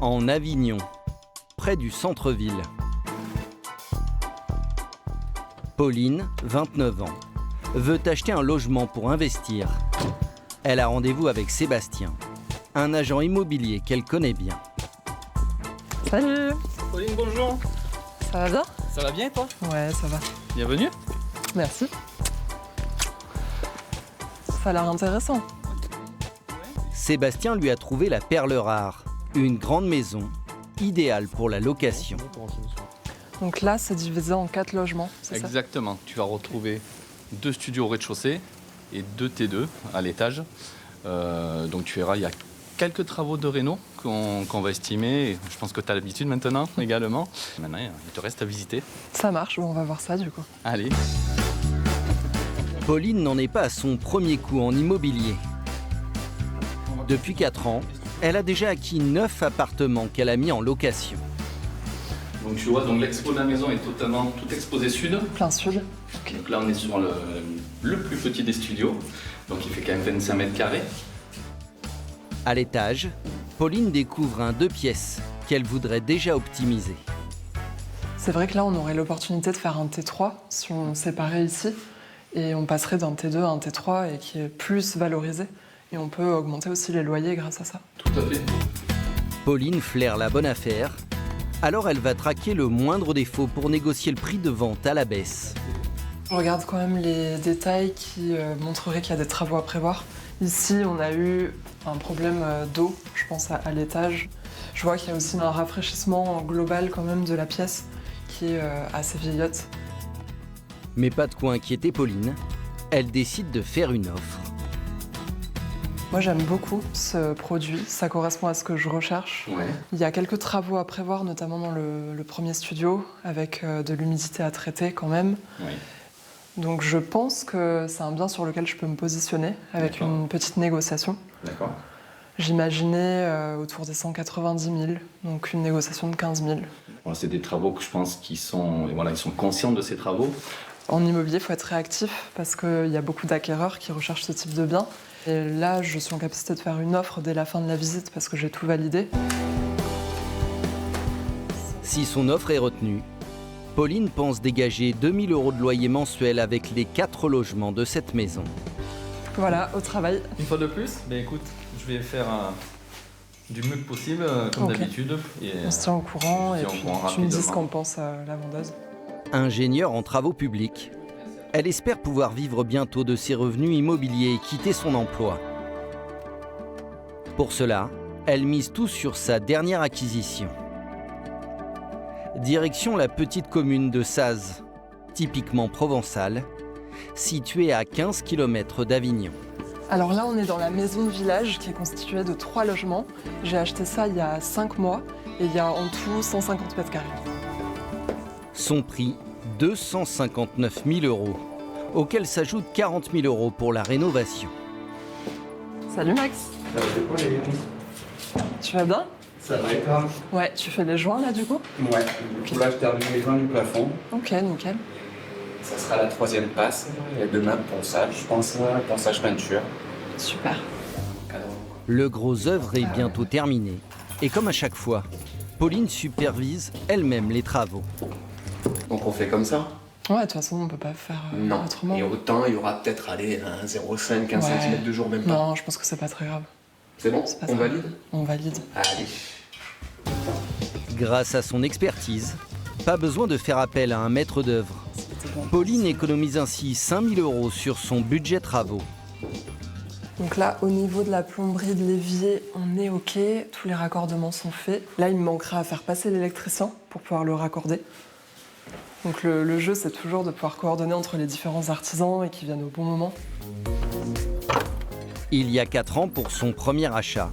en Avignon, près du centre-ville. Pauline, 29 ans, veut acheter un logement pour investir. Elle a rendez-vous avec Sébastien, un agent immobilier qu'elle connaît bien. Salut! Pauline, bonjour. Ça va bien? Ça va bien, toi? Ouais, ça va. Bienvenue. Merci. Ça a l'air intéressant. Sébastien lui a trouvé la perle rare, une grande maison, idéale pour la location. Donc là, c'est divisé en 4 logements, c'est ça? Exactement. Tu vas retrouver 2 studios au rez-de-chaussée et 2 T2 à l'étage. Donc tu verras, il y a quelques travaux de réno qu'on va estimer. Je pense que tu as l'habitude maintenant également. Maintenant, il te reste à visiter. Ça marche, bon, on va voir ça du coup. Allez. Pauline n'en est pas à son premier coup en immobilier. Depuis 4 ans, elle a déjà acquis 9 appartements qu'elle a mis en location. Donc tu vois, donc l'expo de la maison est totalement tout exposé sud. Plein sud. Donc là, on est sur le plus petit des studios. Donc il fait quand même 25 mètres carrés. À l'étage, Pauline découvre un 2 pièces qu'elle voudrait déjà optimiser. C'est vrai que là, on aurait l'opportunité de faire un T3 si on séparait ici. Et on passerait d'un T2 à un T3 et qui est plus valorisé. Et on peut augmenter aussi les loyers grâce à ça. Tout à fait. Pauline flaire la bonne affaire, alors elle va traquer le moindre défaut pour négocier le prix de vente à la baisse. Je regarde quand même les détails qui montreraient qu'il y a des travaux à prévoir. Ici, on a eu un problème d'eau, je pense à l'étage. Je vois qu'il y a aussi un rafraîchissement global quand même de la pièce qui est assez vieillotte. Mais pas de quoi inquiéter Pauline, elle décide de faire une offre. Moi, j'aime beaucoup ce produit, ça correspond à ce que je recherche. Ouais. Il y a quelques travaux à prévoir, notamment dans le premier studio, avec de l'humidité à traiter quand même. Oui. Donc je pense que c'est un bien sur lequel je peux me positionner avec D'accord. une petite négociation. D'accord. J'imaginais autour des 190 000, donc une négociation de 15 000. Voilà, c'est des travaux que je pense qu'ils sont, voilà, ils sont conscients de ces travaux. En immobilier, il faut être réactif parce qu'il y a beaucoup d'acquéreurs qui recherchent ce type de bien. Et là, je suis en capacité de faire une offre dès la fin de la visite parce que j'ai tout validé. Si son offre est retenue, Pauline pense dégager 2 000 € de loyer mensuel avec les 4 logements de cette maison. Voilà, au travail. Une fois de plus, ben écoute, je vais faire du mieux que possible, comme Ok. d'habitude. Et, On se tient au courant on se et tient au puis courant tu me dis ce rapidement. qu'en pense la vendeuse. Ingénieure en travaux publics, elle espère pouvoir vivre bientôt de ses revenus immobiliers et quitter son emploi. Pour cela, elle mise tout sur sa dernière acquisition. Direction la petite commune de Saz, typiquement provençale, située à 15 km d'Avignon. Alors là, on est dans la maison de village qui est constituée de 3 logements. J'ai acheté ça il y a 5 mois et il y a en tout 150 mètres carrés. Son prix, 259 000 €, auquel s'ajoutent 40 000 € pour la rénovation. Salut Max, tu vas bien? Ça va et toi? Ouais, tu fais les joints là du coup? Ouais, du coup là je termine les joints du plafond. Ok, nickel. Ça sera la 3e passe. Et demain ponçage, je pense ponçage peinture. Super. Le gros œuvre est bientôt terminé. Et comme à chaque fois, Pauline supervise elle-même les travaux. Donc on fait comme ça? Ouais, de toute façon, on peut pas faire Non. autrement. Et autant il y aura peut-être allez, un 0,5, 15 Ouais. cm de jour même pas. Non, je pense que c'est pas très grave. C'est bon? C'est pas On très valide? grave. On valide. Allez. Grâce à son expertise, pas besoin de faire appel à un maître d'œuvre. C'était bon. Pauline économise ainsi 5 000 € sur son budget travaux. Donc là, au niveau de la plomberie de l'évier, on est ok. Tous les raccordements sont faits. Là, il me manquera à faire passer l'électricien pour pouvoir le raccorder. Donc le jeu, c'est toujours de pouvoir coordonner entre les différents artisans et qu'ils viennent au bon moment. Il y a 4 ans, pour son premier achat,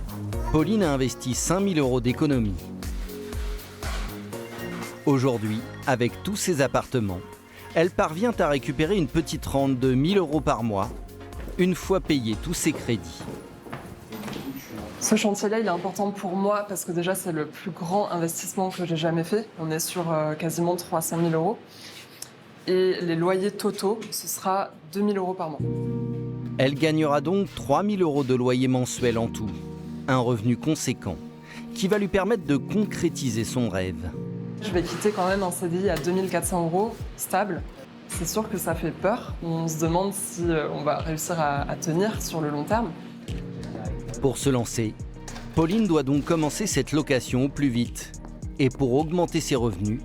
Pauline a investi 5 000 € d'économie. Aujourd'hui, avec tous ses appartements, elle parvient à récupérer une petite rente de 1 000 € par mois, une fois payé tous ses crédits. Ce chantier-là, il est important pour moi parce que déjà, c'est le plus grand investissement que j'ai jamais fait. On est sur quasiment 300 000 €. Et les loyers totaux, ce sera 2 000 € par mois. Elle gagnera donc 3 000 € de loyer mensuel en tout, un revenu conséquent, qui va lui permettre de concrétiser son rêve. Je vais quitter quand même un CDI à 2400 € stable. C'est sûr que ça fait peur. On se demande si on va réussir à tenir sur le long terme. Pour se lancer, Pauline doit donc commencer cette location au plus vite. Et pour augmenter ses revenus,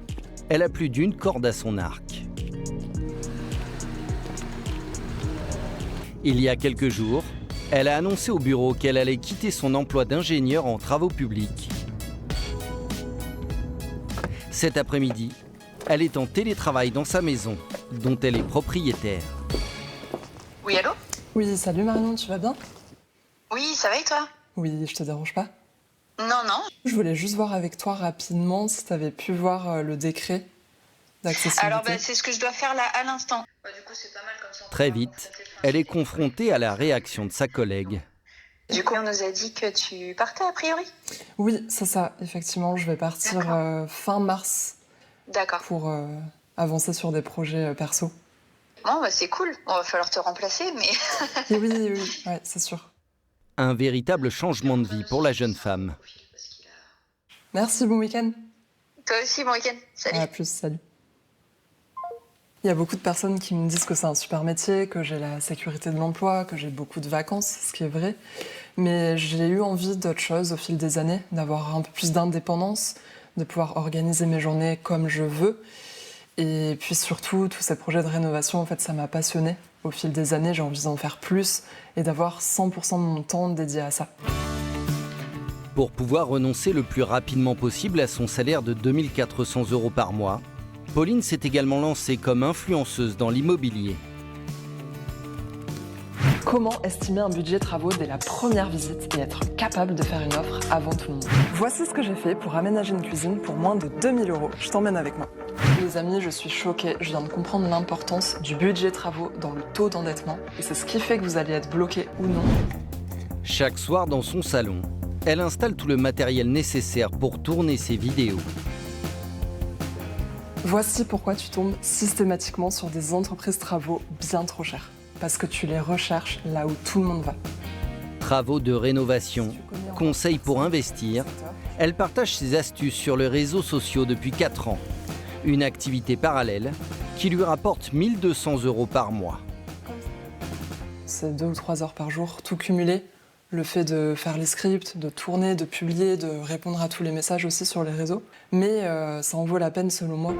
elle a plus d'une corde à son arc. Il y a quelques jours, elle a annoncé au bureau qu'elle allait quitter son emploi d'ingénieur en travaux publics. Cet après-midi, elle est en télétravail dans sa maison, dont elle est propriétaire. Oui, allô? Oui, salut Marion, tu vas bien? Oui, ça va et toi? Oui, je te dérange pas? Non, non. Je voulais juste voir avec toi rapidement si tu avais pu voir le décret d'accessibilité. Alors, c'est ce que je dois faire là à l'instant. Du coup, c'est pas mal comme ça. Très vite, elle est confrontée à la réaction de sa collègue. Du coup, on nous a dit que tu partais a priori? Oui, c'est ça, effectivement, je vais partir fin mars D'accord. pour avancer sur des projets perso. Bon, c'est cool. On va falloir te remplacer, mais... Et oui, ouais, c'est sûr. Un véritable changement de vie pour la jeune femme. Merci, bon week-end. Toi aussi, bon week-end. Salut. À plus, salut. Il y a beaucoup de personnes qui me disent que c'est un super métier, que j'ai la sécurité de l'emploi, que j'ai beaucoup de vacances, ce qui est vrai. Mais j'ai eu envie d'autre chose au fil des années, d'avoir un peu plus d'indépendance, de pouvoir organiser mes journées comme je veux. Et puis surtout, tous ces projets de rénovation, en fait, ça m'a passionnée. Au fil des années, j'ai envie d'en faire plus et d'avoir 100% de mon temps dédié à ça. Pour pouvoir renoncer le plus rapidement possible à son salaire de 2 400 € par mois, Pauline s'est également lancée comme influenceuse dans l'immobilier. Comment estimer un budget travaux dès la première visite et être capable de faire une offre avant tout le monde? Voici ce que j'ai fait pour aménager une cuisine pour moins de 2000 €. Je t'emmène avec moi. Les amis, je suis choquée. Je viens de comprendre l'importance du budget travaux dans le taux d'endettement. Et c'est ce qui fait que vous allez être bloqué ou non. Chaque soir dans son salon, elle installe tout le matériel nécessaire pour tourner ses vidéos. Voici pourquoi tu tombes systématiquement sur des entreprises travaux bien trop chères. Parce que tu les recherches là où tout le monde va. Travaux de rénovation, conseils pour investir, elle partage ses astuces sur les réseaux sociaux depuis 4 ans. Une activité parallèle qui lui rapporte 1 200 € par mois. C'est 2 ou 3 heures par jour, tout cumulé. Le fait de faire les scripts, de tourner, de publier, de répondre à tous les messages aussi sur les réseaux. Mais ça en vaut la peine selon moi.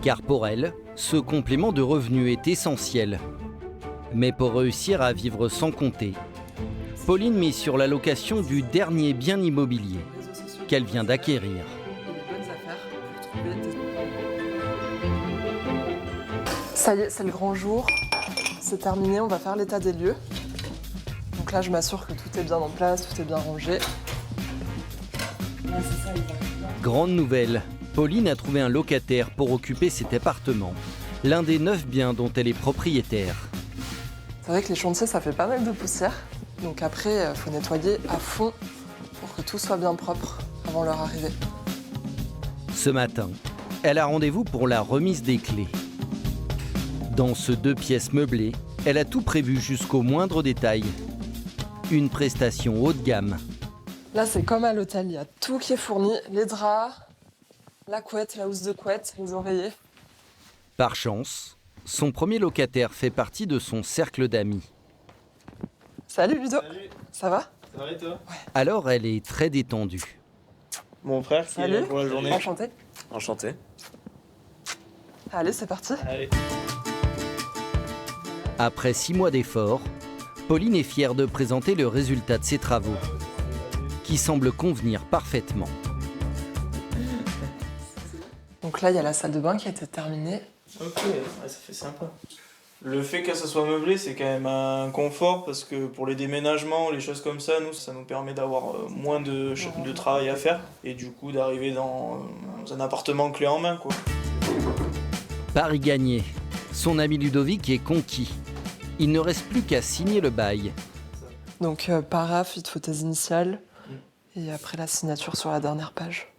Car pour elle, ce complément de revenus est essentiel. Mais pour réussir à vivre sans compter, Pauline mise sur la location du dernier bien immobilier qu'elle vient d'acquérir. Ça y est, c'est le grand jour. C'est terminé, on va faire l'état des lieux. Donc là, je m'assure que tout est bien en place, tout est bien rangé. Grande nouvelle, Pauline a trouvé un locataire pour occuper cet appartement, l'un des 9 biens dont elle est propriétaire. C'est vrai que les chantiers, ça fait pas mal de poussière. Donc après, il faut nettoyer à fond pour que tout soit bien propre avant leur arrivée. Ce matin, elle a rendez-vous pour la remise des clés. Dans ce 2 pièces meublé, elle a tout prévu jusqu'au moindre détail. Une prestation haut de gamme. Là, c'est comme à l'hôtel, il y a tout qui est fourni. Les draps, la couette, la housse de couette, les oreillers. Par chance, son premier locataire fait partie de son cercle d'amis. Salut Ludo. Salut. Ça va? Ça va et toi? Alors elle est très détendue. Mon frère qui est là pour la journée. Enchanté. Enchanté. Allez, c'est parti. Allez. Après 6 mois d'efforts, Pauline est fière de présenter le résultat de ses travaux, qui semble convenir parfaitement. Donc là, il y a la salle de bain qui a été terminée. Ok, ouais, ça fait sympa. Le fait que ça soit meublé, c'est quand même un confort parce que pour les déménagements, les choses comme ça, ça nous permet d'avoir moins de travail à faire et du coup d'arriver dans un appartement clé en main, quoi. Pari gagné. Son ami Ludovic est conquis. Il ne reste plus qu'à signer le bail. Donc paraphe, il te faut tes initiales et après la signature sur la dernière page.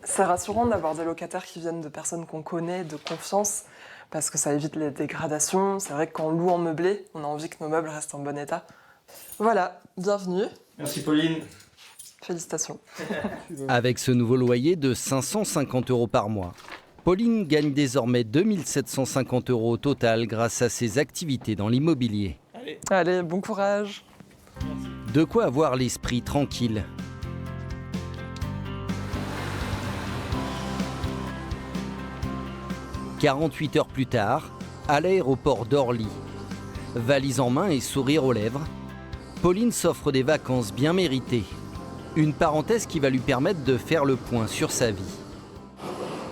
C'est rassurant d'avoir des locataires qui viennent de personnes qu'on connaît, de confiance, parce que ça évite les dégradations. C'est vrai que quand on loue en meublé, on a envie que nos meubles restent en bon état. Voilà, bienvenue. Merci Pauline. Félicitations. Avec ce nouveau loyer de 550 € par mois, Pauline gagne désormais 2750 € au total grâce à ses activités dans l'immobilier. Allez, bon courage. De quoi avoir l'esprit tranquille. « 48 heures plus tard, à l'aéroport d'Orly. Valise en main et sourire aux lèvres, Pauline s'offre des vacances bien méritées. Une parenthèse qui va lui permettre de faire le point sur sa vie.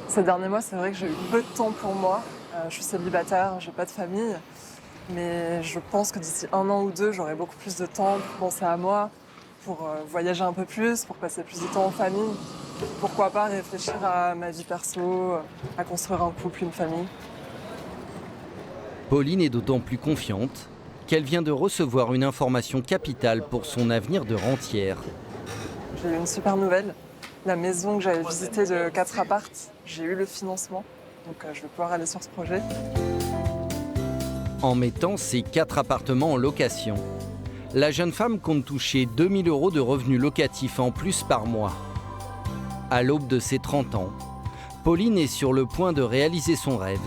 Ces derniers mois, c'est vrai que j'ai eu peu de temps pour moi. Je suis célibataire, j'ai pas de famille. Mais je pense que d'ici 1 an ou 2, j'aurai beaucoup plus de temps pour penser à moi, pour voyager un peu plus, pour passer plus de temps en famille. Pourquoi pas réfléchir à ma vie perso, à construire un couple, une famille. Pauline est d'autant plus confiante qu'elle vient de recevoir une information capitale pour son avenir de rentière. J'ai eu une super nouvelle. La maison que j'avais visitée de 4 appartes, j'ai eu le financement. Donc je vais pouvoir aller sur ce projet. En mettant ses 4 appartements en location, la jeune femme compte toucher 2000 € de revenus locatifs en plus par mois. À l'aube de ses 30 ans, Pauline est sur le point de réaliser son rêve,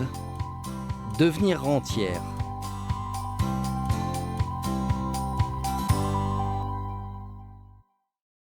devenir rentière.